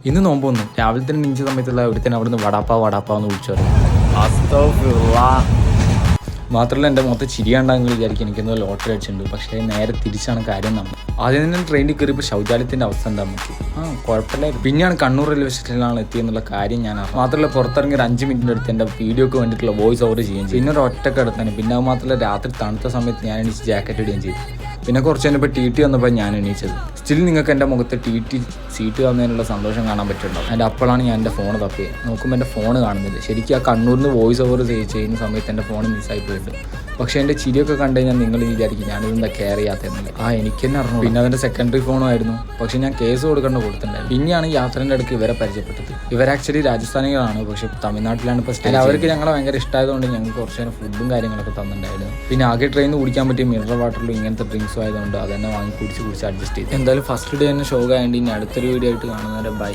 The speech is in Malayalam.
ഇന്ന് നോമ്പൊന്നു രാവിലെ തന്നെ നീച്ച സമയത്തുള്ള ഒരുത്തന്നെ അവിടുന്ന് വടാപ്പാന്ന് വിളിച്ചു പറയും. മാത്രമല്ല എൻ്റെ മൊത്തം ചിരിയാണ്ടാന്ന് വിചാരിക്കും എനിക്കെന്തോ ലോട്ടറി അടിച്ചിട്ടുണ്ട്. പക്ഷേ നേരെ തിരിച്ചാണ് കാര്യം നമ്മൾ ആദ്യം തന്നെ ട്രെയിനിൽ കയറിയപ്പോൾ ശൗചാലയത്തിൻ്റെ അവസ്ഥ എന്താ നമുക്ക് കുഴപ്പമില്ലായിരുന്നു. പിന്നെയാണ് കണ്ണൂർ റെയിൽവേ സ്റ്റേഷനിലാണ് എത്തിയെന്നുള്ള കാര്യം ഞാൻ അറിഞ്ഞു. മാത്രമല്ല പുറത്തിറങ്ങി ഒരു 5 മിനിറ്റിൻ്റെ അടുത്ത് എൻ്റെ വീഡിയോക്ക് വേണ്ടിയിട്ടുള്ള വോയിസ് ഓവർ ചെയ്യുകയും ചെയ്യും. പിന്നെ ഒരു ഒറ്റക്ക് എടുത്താണ്. പിന്നെ അത് മാത്രമല്ല രാത്രി തണുത്ത സമയത്ത് ഞാൻ എണീച്ച് ജാക്കറ്റ് ഇടുകയും ചെയ്തു. പിന്നെ കുറച്ച് കഴിഞ്ഞപ്പോൾ TT വന്നപ്പോൾ ഞാൻ എണീച്ചത്. സ്റ്റിൽ നിങ്ങൾക്ക് എൻ്റെ മുഖത്ത് TT സീറ്റ് തന്നതിനുള്ള സന്തോഷം കാണാൻ പറ്റുന്നുണ്ടാവും. അതിൻ്റെ അപ്പോഴാണ് ഞാൻ എൻ്റെ ഫോൺ തപ്പിയത്. നോക്കുമ്പോൾ എൻ്റെ ഫോൺ കാണുന്നില്ല. ശരിക്കും ആ കണ്ണൂരിൽ നിന്ന് വോയിസ് ഓവർ ചെയ്യുന്ന സമയത്ത് എൻ്റെ ഫോൺ മിസ്സായി പോയിട്ടുണ്ട്. പക്ഷേ എൻ്റെ ചിരിയൊക്കെ കണ്ടു കഴിഞ്ഞാൽ നിങ്ങൾ വിചാരിക്കും ഞാനിതെന്താ കെയർ ചെയ്യാത്തതെന്നില്ല. എനിക്ക് തന്നെ അറിഞ്ഞു. പിന്നെ അതിൻ്റെ സെക്കൻഡറി ഫോണും ആയിരുന്നു. പക്ഷേ ഞാൻ കേസ് കൊടുത്തിട്ടുണ്ടായിരുന്നു. പിന്നെയാണ് യാത്രേൻ്റെ ഇടയ്ക്ക് ഇവരെ പരിചയപ്പെട്ടത്. ഇവർ ആക്ച്വലി രാജസ്ഥാനികളാണ്. പക്ഷേ തമിഴ്നാട്ടിലാണ് ഇപ്പോൾ സ്റ്റേ. അവർക്ക് ഞങ്ങളെ ഭയങ്കര ഇഷ്ടമായതുകൊണ്ട് ഞങ്ങൾക്ക് കുറച്ച് നേരം ഫുഡും കാര്യങ്ങളൊക്കെ തന്നിട്ടുണ്ടായിരുന്നു. പിന്നെ ആകെ ട്രെയിനിൽ കുടിക്കാൻ പറ്റിയ മിനറൽ വാട്ടറിലും ഇങ്ങനത്തെ ഡ്രിങ്ക്സും ആയതുകൊണ്ട് അത് തന്നെ വാങ്ങി കുടിച്ച് അഡ്ജസ്റ്റ് ചെയ്തു. എന്തായാലും ഫസ്റ്റ് ഡേ തന്നെ ഷോ ആയതുകൊണ്ട് ഇനി അടുത്തൊരു വീഡിയോ ആയിട്ട് കാണുന്നവരെ ബൈ.